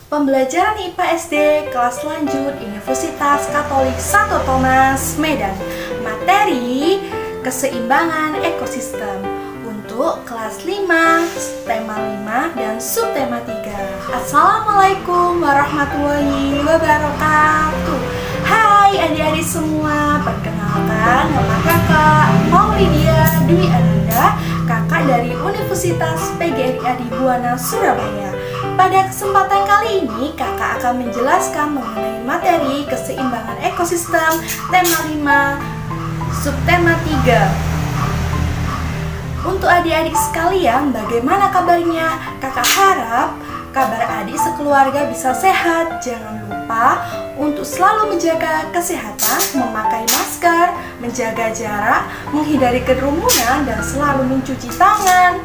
Pembelajaran IPA SD kelas lanjut Universitas Katolik Santo Thomas Medan. Materi keseimbangan ekosistem untuk kelas 5, tema 5 dan subtema 3. Assalamualaikum warahmatullahi wabarakatuh. Hai adik-adik semua, perkenalkan nama kakak Maulidia Dwi Ananda, kakak dari Universitas PGRI Adi Buwana Surabaya. Pada kesempatan kali ini, kakak akan menjelaskan mengenai materi keseimbangan ekosistem tema 5, subtema 3. Untuk adik-adik sekalian, bagaimana kabarnya? Kakak harap kabar adik sekeluarga bisa sehat. Jangan lupa untuk selalu menjaga kesehatan, memakai masker, menjaga jarak, menghindari kerumunan, dan selalu mencuci tangan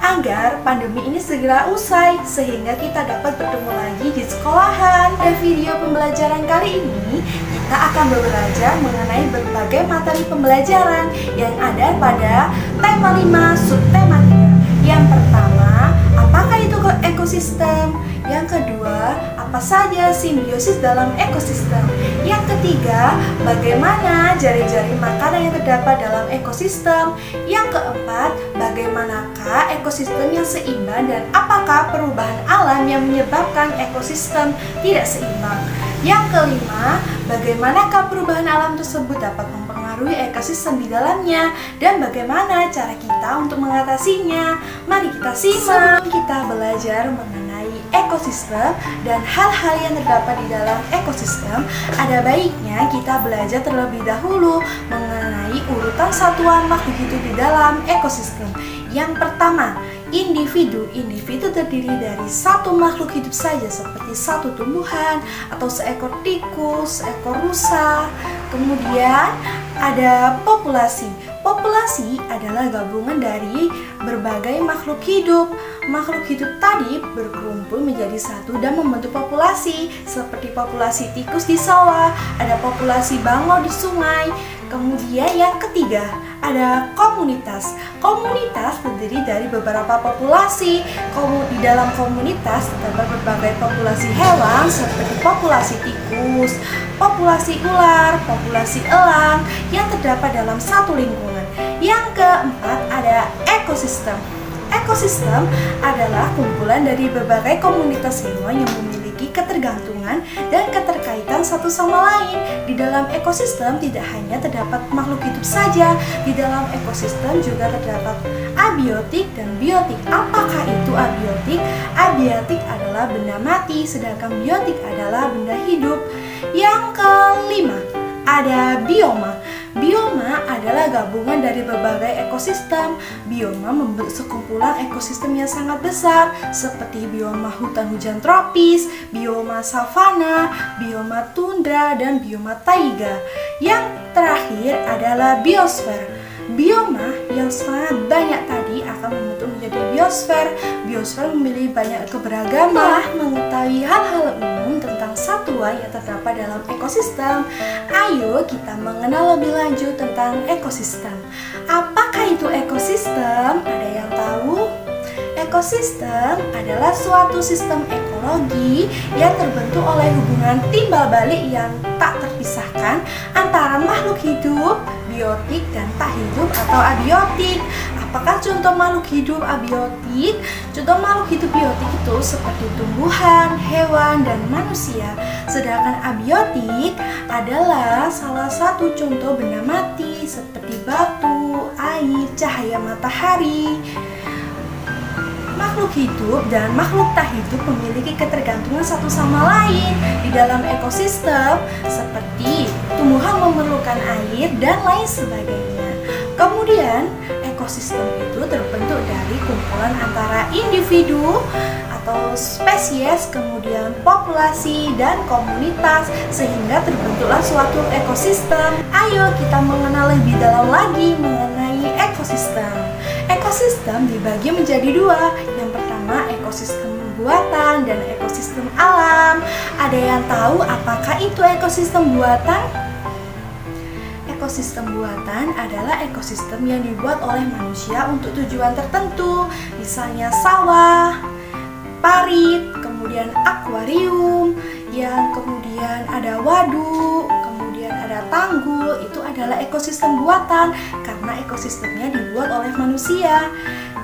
agar pandemi ini segera usai sehingga kita dapat bertemu lagi di sekolahan. Pada video pembelajaran kali ini, kita akan belajar mengenai berbagai materi pembelajaran yang ada pada tema 5 subtema 3. Yang pertama, apakah itu ekosistem? Yang kedua, apa saja simbiosis dalam ekosistem? Yang ketiga, bagaimana jari-jari makanan yang terdapat dalam ekosistem? Yang keempat, bagaimanakah ekosistem yang seimbang dan apakah perubahan alam yang menyebabkan ekosistem tidak seimbang? Yang kelima, bagaimanakah perubahan alam tersebut dapat mempengaruhi ekosistem di dalamnya dan bagaimana cara kita untuk mengatasinya? Mari kita simak. Sebelum kita belajar mengenai ekosistem dan hal-hal yang terdapat di dalam ekosistem, ada baiknya kita belajar terlebih dahulu mengenai urutan satuan makhluk hidup di dalam ekosistem. Yang pertama, individu. Individu terdiri dari satu makhluk hidup saja seperti satu tumbuhan atau seekor tikus, seekor rusa. Kemudian ada populasi. Populasi adalah gabungan dari berbagai makhluk hidup. Makhluk hidup tadi berkumpul menjadi satu dan membentuk populasi, seperti populasi tikus di sawah, ada populasi bangau di sungai. Kemudian yang ketiga, ada komunitas. Komunitas terdiri dari beberapa populasi. Di dalam komunitas terdapat berbagai populasi hewan seperti populasi tikus, populasi ular, populasi elang yang terdapat dalam satu lingkungan. Yang keempat, ada ekosistem. Ekosistem adalah kumpulan dari berbagai komunitas hewan yang memiliki ketergantungan dan keterkaitan satu sama lain. Di dalam ekosistem tidak hanya terdapat makhluk hidup saja, di dalam ekosistem juga terdapat abiotik dan biotik. Apakah itu abiotik? Abiotik adalah benda mati, sedangkan biotik adalah benda hidup. Yang kelima, ada bioma. Bioma adalah gabungan dari berbagai ekosistem. Bioma membentuk sekumpulan ekosistem yang sangat besar seperti bioma hutan hujan tropis, bioma savana, bioma tundra, dan bioma taiga. Yang terakhir adalah biosfer. Bioma yang sangat banyak tadi akan membentuk menjadi biosfer. Biosfer memiliki banyak keberagaman. Mengetahui hal-hal umum tentang satwa yang terdapat dalam ekosistem, ayo kita mengenal lebih lanjut tentang ekosistem. Apakah itu ekosistem? Ada yang tahu? Ekosistem adalah suatu sistem ekologi yang terbentuk oleh hubungan timbal balik yang tak terpisahkan antara makhluk hidup, biotik, dan tak hidup atau abiotik. Apakah contoh makhluk hidup abiotik? Contoh makhluk hidup biotik itu seperti tumbuhan, hewan, dan manusia. Sedangkan abiotik adalah salah satu contoh benda mati seperti batu, air, cahaya matahari. Makhluk hidup dan makhluk tak hidup memiliki ketergantungan satu sama lain di dalam ekosistem, seperti tumbuhan memerlukan air dan lain sebagainya. Kemudian, ekosistem itu terbentuk dari kumpulan antara individu atau spesies, kemudian populasi dan komunitas, sehingga terbentuklah suatu ekosistem. Ayo kita mengenal lebih dalam lagi mengenai ekosistem. Ekosistem dibagi menjadi dua. Yang pertama, ekosistem buatan dan ekosistem alam. Ada yang tahu apakah itu ekosistem buatan? Ekosistem buatan adalah ekosistem yang dibuat oleh manusia untuk tujuan tertentu, misalnya sawah, parit, kemudian kemudian akuarium, yang kemudian ada waduk, kemudian ada tanggul. Itu adalah ekosistem buatan karena ekosistemnya dibuat oleh manusia.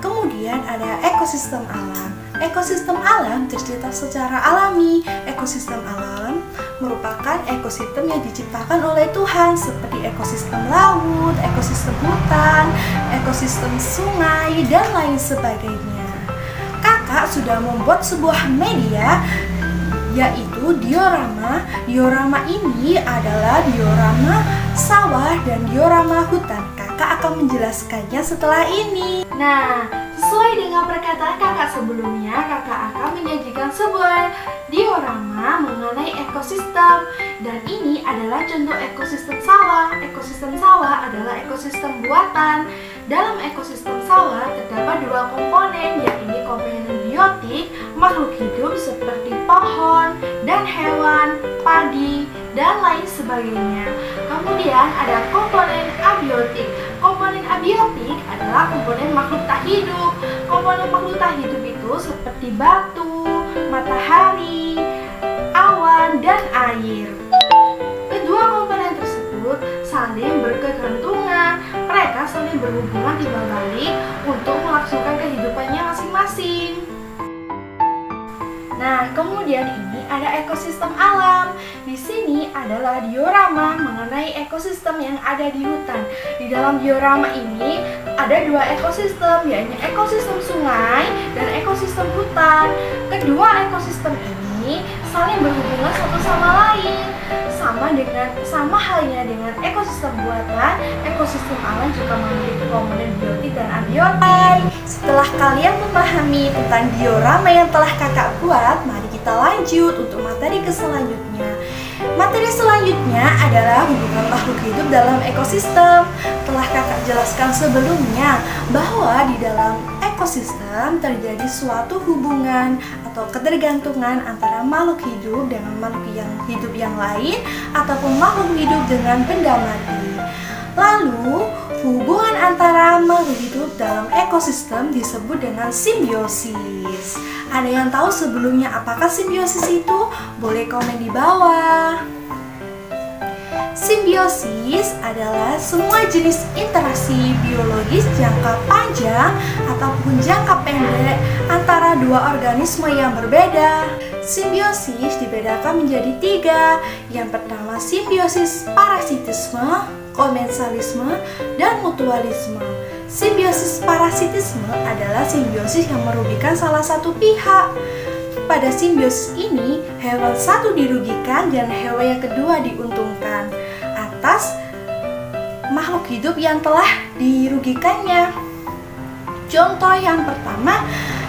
Kemudian ada ekosistem alam. Ekosistem alam tercipta secara alami. Ekosistem alam merupakan ekosistem yang diciptakan oleh Tuhan seperti ekosistem laut, ekosistem hutan, ekosistem sungai, dan lain sebagainya. Kakak sudah membuat sebuah media yaitu diorama. Diorama ini adalah diorama sawah dan diorama hutan. Kakak akan menjelaskannya setelah ini. Nah, sesuai dengan perkataan kakak sebelumnya, kakak akan menyajikan sebuah diorama mengenai ekosistem. Dan ini adalah contoh ekosistem sawah. Ekosistem sawah adalah ekosistem buatan. Dalam ekosistem sawah terdapat dua komponen, yaitu komponen biotik, makhluk hidup seperti pohon dan hewan, padi, dan lain sebagainya. Kemudian ada komponen abiotik. Komponen abiotik adalah komponen makhluk tak hidup. Komponen makhluk tak hidup itu seperti batu, matahari, awan, dan air. Kedua komponen tersebut saling berkegantungan. Mereka saling berhubungan timbal balik untuk melangsungkan kehidupannya masing-masing. Nah, kemudian ini ada ekosistem alam. Di sini adalah diorama mengenai ekosistem yang ada di hutan. Di dalam diorama ini ada dua ekosistem, yaitu ekosistem sungai dan ekosistem hutan. Kedua ekosistem ini saling berhubungan satu sama lain. Sama halnya dengan ekosistem buatan, ekosistem alam juga memiliki komponen biotik dan abiotik. Setelah kalian memahami tentang diorama yang telah kakak buat, mari kita lanjut untuk materi selanjutnya. Materi selanjutnya adalah hubungan makhluk hidup dalam ekosistem. Telah kakak jelaskan sebelumnya bahwa di dalam ekosistem terjadi suatu hubungan atau ketergantungan antara makhluk hidup dengan makhluk hidup yang lain ataupun makhluk hidup dengan benda mati. Lalu, hubungan antara makhluk hidup dalam ekosistem disebut dengan simbiosis. Ada yang tahu sebelumnya apakah simbiosis itu? Boleh komen di bawah. Simbiosis adalah semua jenis interaksi biologis jangka panjang ataupun jangka pendek antara dua organisme yang berbeda. Simbiosis dibedakan menjadi tiga. Yang pertama simbiosis parasitisme, komensalisme, dan mutualisme. Simbiosis parasitisme adalah simbiosis yang merugikan salah satu pihak. Pada simbiosis ini, hewan satu dirugikan dan hewan yang kedua diuntungkan atas makhluk hidup yang telah dirugikannya. Contoh yang pertama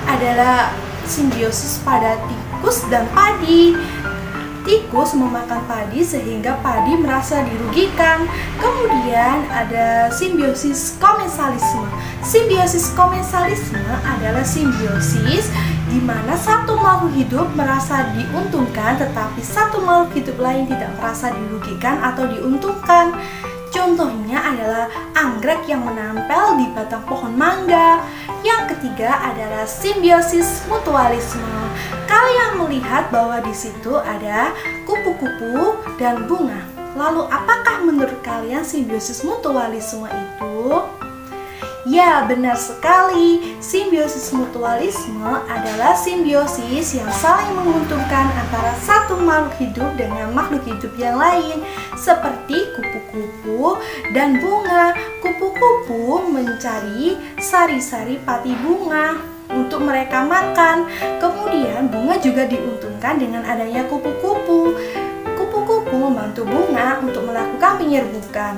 adalah simbiosis pada tikus dan padi. Tikus memakan padi sehingga padi merasa dirugikan. Kemudian ada simbiosis komensalisme. Simbiosis komensalisme adalah simbiosis di mana satu makhluk hidup merasa diuntungkan tetapi satu makhluk hidup lain tidak merasa dirugikan atau diuntungkan. Contohnya adalah anggrek yang menempel di batang pohon mangga. Yang ketiga adalah simbiosis mutualisme. Kalian melihat bahwa di situ ada kupu-kupu dan bunga. Lalu apakah menurut kalian simbiosis mutualisme itu? Ya, benar sekali. Simbiosis mutualisme adalah simbiosis yang saling menguntungkan antara satu makhluk hidup dengan makhluk hidup yang lain, seperti kupu-kupu dan bunga. Kupu-kupu mencari sari-sari pati bunga untuk mereka makan. Kemudian bunga juga diuntungkan dengan adanya kupu-kupu. Kupu-kupu membantu bunga untuk melakukan penyerbukan.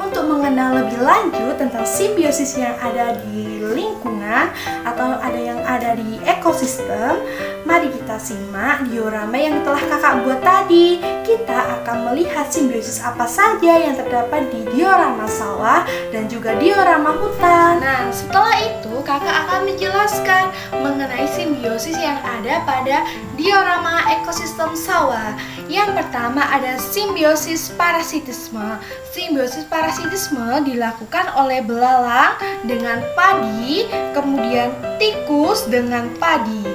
Untuk mengenal lebih lanjut tentang simbiosis yang ada di lingkungan atau yang ada di ekosistem, mari kita simak diorama yang telah kakak buat tadi. Kita akan melihat simbiosis apa saja yang terdapat di diorama sawah dan juga diorama hutan. Nah, setelah itu kakak akan menjelaskan mengenai simbiosis yang ada pada diorama ekosistem sawah. Yang pertama ada simbiosis parasitisme. Simbiosis parasitisme dilakukan oleh belalang dengan padi, kemudian tikus dengan padi.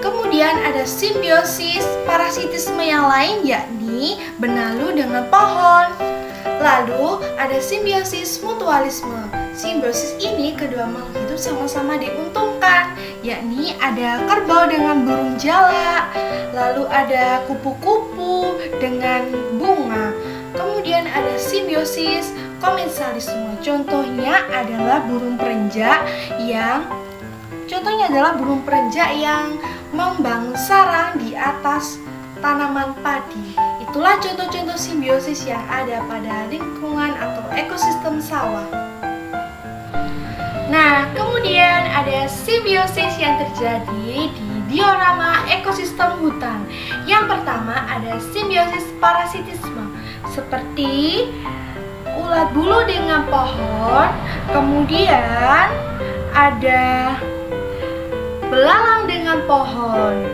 Kemudian Kemudian ada simbiosis parasitisme yang lain, yakni benalu dengan pohon. Lalu ada simbiosis mutualisme. Simbiosis ini kedua makhluk hidup sama-sama diuntungkan, yakni ada kerbau dengan burung jalak, lalu ada kupu-kupu dengan bunga. Kemudian ada simbiosis komensalisme. Contohnya adalah burung perenjak yang membangun sarang di atas tanaman padi. Itulah contoh-contoh simbiosis yang ada pada lingkungan atau ekosistem sawah. Nah, kemudian ada simbiosis yang terjadi di diorama ekosistem hutan. Yang pertama ada simbiosis parasitisme, seperti ulat bulu dengan pohon. Kemudian ada belalang dengan pohon.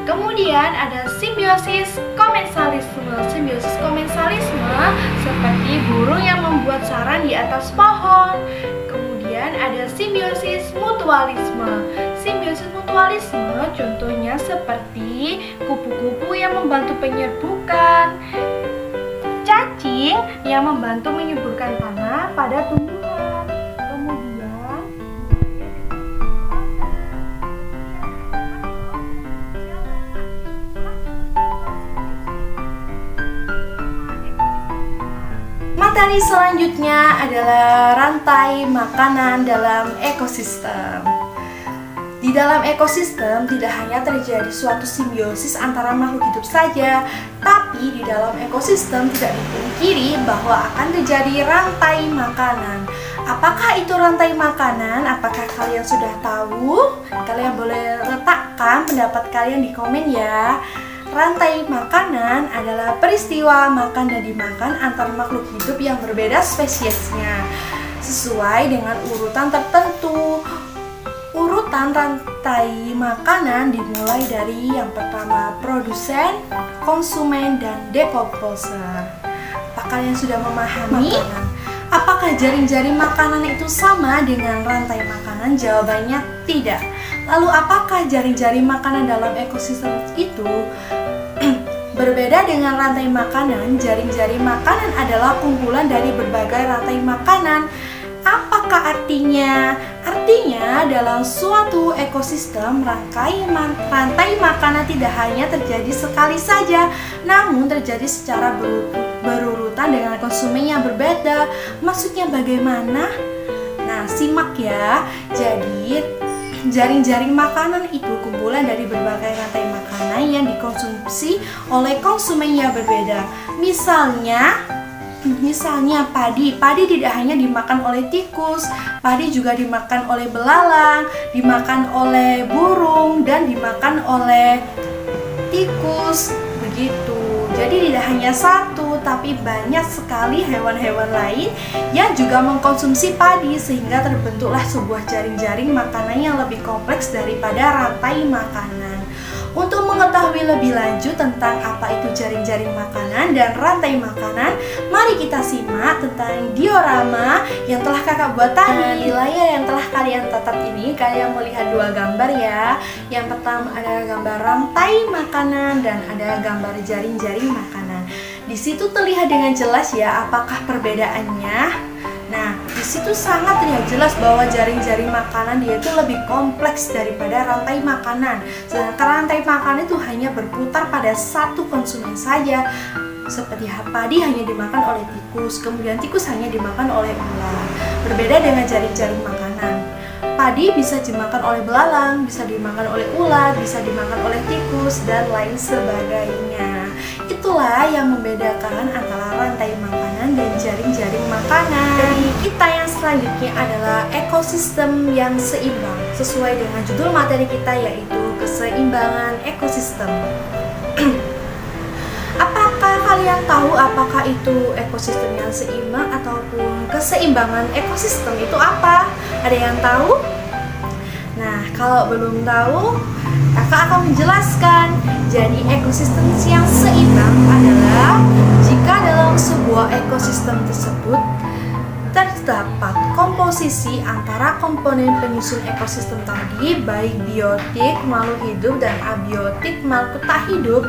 Kemudian ada simbiosis komensalisme. Simbiosis komensalisme seperti burung yang membuat sarang di atas pohon. Kemudian ada simbiosis mutualisme. Simbiosis mutualisme contohnya seperti kupu-kupu yang membantu penyerbukan, cacing yang membantu menyuburkan tanah pada tumbuhan. Materi selanjutnya adalah rantai makanan dalam ekosistem. Di dalam ekosistem tidak hanya terjadi suatu simbiosis antara makhluk hidup saja, tapi di dalam ekosistem tidak dipungkiri bahwa akan terjadi rantai makanan. Apakah itu rantai makanan? Apakah kalian sudah tahu? Kalian boleh letakkan pendapat kalian di komen ya. Rantai makanan adalah peristiwa makan dan dimakan antar makhluk hidup yang berbeda spesiesnya, sesuai dengan urutan tertentu. Urutan rantai makanan dimulai dari yang pertama produsen, konsumen, dan decomposer. Apa kalian sudah memahami? Apakah jaring-jaring makanan itu sama dengan rantai makanan? Jawabannya tidak. Lalu apakah jaring-jaring makanan dalam ekosistem itu berbeda dengan rantai makanan? Jaring-jaring makanan adalah kumpulan dari berbagai rantai makanan. Apakah artinya? Artinya dalam suatu ekosistem rantai makanan tidak hanya terjadi sekali saja, namun terjadi secara berurutan dengan konsumen yang berbeda. Maksudnya bagaimana? Nah, simak ya. Jadi jaring-jaring makanan itu kumpulan dari berbagai rantai makanan yang dikonsumsi oleh konsumen yang berbeda. Misalnya padi. Padi tidak hanya dimakan oleh tikus, padi juga dimakan oleh belalang, dimakan oleh burung, dan dimakan oleh tikus. Begitu. Jadi tidak hanya satu, tapi banyak sekali hewan-hewan lain yang juga mengkonsumsi padi, sehingga terbentuklah sebuah jaring-jaring makanan yang lebih kompleks daripada rantai makanan. Untuk mengetahui lebih lanjut tentang apa itu jaring-jaring makanan dan rantai makanan, mari kita simak tentang diorama yang telah kakak buat tadi. Di layar yang telah kalian tatap ini, kalian melihat dua gambar ya. Yang pertama ada gambar rantai makanan dan ada gambar jaring-jaring makanan. Di situ terlihat dengan jelas ya apakah perbedaannya. Nah, di situ sangat terlihat jelas bahwa jaring-jaring makanan dia itu lebih kompleks daripada rantai makanan. Sedangkan rantai makanan itu hanya berputar pada satu konsumen saja. Seperti padi hanya dimakan oleh tikus, kemudian tikus hanya dimakan oleh ular. Berbeda dengan jaring-jaring makanan. Padi bisa dimakan oleh belalang, bisa dimakan oleh ular, bisa dimakan oleh tikus, dan lain sebagainya. Itulah yang membedakan antara rantai makanan dan jaring-jaring makanan. Jadi kita yang selanjutnya adalah ekosistem yang seimbang. Sesuai dengan judul materi kita yaitu keseimbangan ekosistem. Apakah kalian tahu apakah itu ekosistem yang seimbang ataupun keseimbangan ekosistem itu apa? Ada yang tahu? Nah, kalau belum tahu, kakak akan menjelaskan. Jadi ekosistem yang seimbang adalah jika dalam sebuah ekosistem tersebut terdapat komposisi antara komponen penyusun ekosistem tadi, baik biotik makhluk hidup dan abiotik makhluk tak hidup,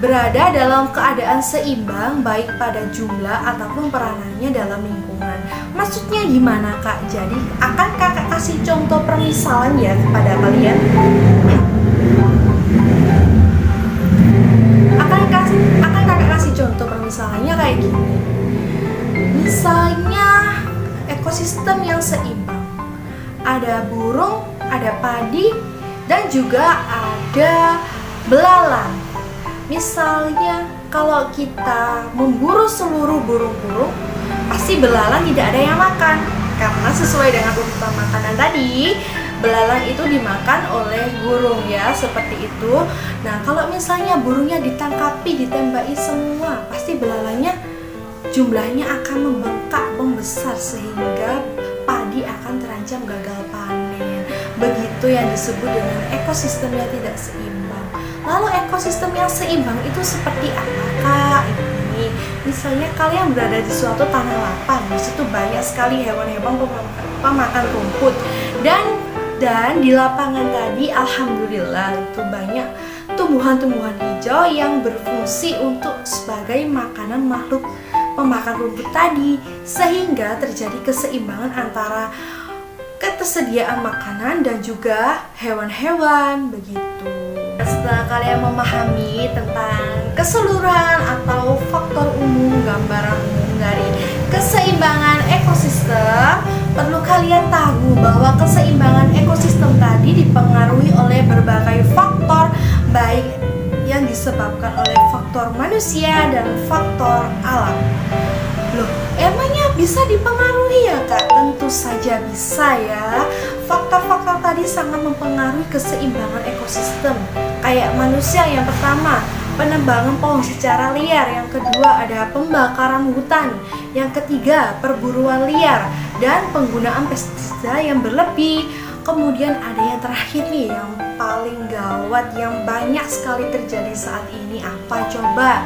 berada dalam keadaan seimbang baik pada jumlah ataupun peranannya dalam lingkungan. Maksudnya gimana Kak? Jadi akan Kakak kasih contoh permisalan ya kepada kalian. Akan Kakak kasih contoh permisalannya kayak gini. Misalnya ekosistem yang seimbang. Ada burung, ada padi, dan juga ada belalang. Misalnya kalau kita memburu seluruh burung-burung, pasti belalang tidak ada yang makan. Karena sesuai dengan urutan makanan tadi, belalang itu dimakan oleh burung ya, seperti itu. Nah, kalau misalnya burungnya ditangkapi, ditembaki semua, pasti belalangnya jumlahnya akan membesar sehingga padi akan terancam gagal panen. Begitu yang disebut dengan ekosistemnya tidak seimbang. Lalu ekosistem yang seimbang itu seperti apakah ini? Misalnya kalian berada di suatu tanah lapang, di situ banyak sekali hewan-hewan pemakan rumput dan di lapangan tadi alhamdulillah itu banyak tumbuhan-tumbuhan hijau yang berfungsi untuk sebagai makanan makhluk pemakan rumput tadi, sehingga terjadi keseimbangan antara ketersediaan makanan dan juga hewan-hewan begitu. Setelah kalian memahami tentang keseluruhan atau faktor umum, gambaran umum dari keseimbangan ekosistem, perlu kalian tahu bahwa keseimbangan ekosistem tadi dipengaruhi oleh berbagai faktor, baik yang disebabkan oleh faktor manusia dan faktor alam. Loh, emangnya bisa dipengaruhi ya Kak? Tentu saja bisa ya. Faktor-faktor tadi sangat mempengaruhi keseimbangan ekosistem. Kayak manusia yang pertama, penebangan pohon secara liar. Yang kedua ada pembakaran hutan. Yang ketiga, perburuan liar dan penggunaan pestisida yang berlebih. Kemudian ada yang terakhir nih, yang paling gawat, yang banyak sekali terjadi saat ini. Apa coba?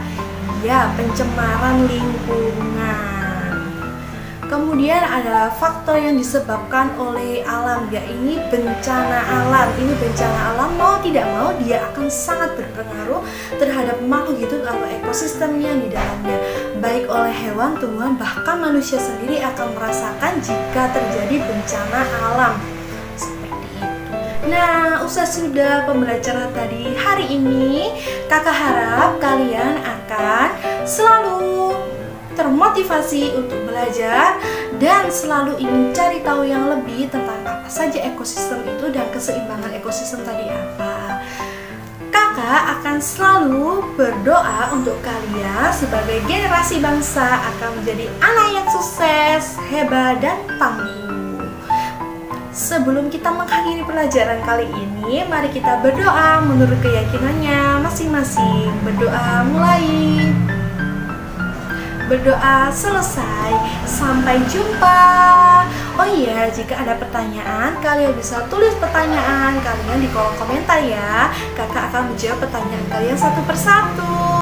Ya, pencemaran lingkungan. Kemudian ada faktor yang disebabkan oleh alam, yaitu bencana alam. Ini bencana alam, mau tidak mau dia akan sangat berpengaruh terhadap makhluk hidup atau ekosistemnya di dalamnya. Baik oleh hewan, tumbuhan, bahkan manusia sendiri akan merasakan jika terjadi bencana alam. Nah, usai sudah pembelajaran tadi hari ini, Kakak harap kalian akan selalu termotivasi untuk belajar dan selalu ingin cari tahu yang lebih tentang apa saja ekosistem itu dan keseimbangan ekosistem tadi apa. Kakak akan selalu berdoa untuk kalian sebagai generasi bangsa akan menjadi anak yang sukses, hebat, dan tangguh. Sebelum kita mengakhiri pelajaran kali ini, mari kita berdoa menurut keyakinannya masing-masing. Berdoa mulai. Berdoa selesai. Sampai jumpa. Oh iya, jika ada pertanyaan, kalian bisa tulis pertanyaan kalian di kolom komentar ya. Kakak akan menjawab pertanyaan kalian satu persatu.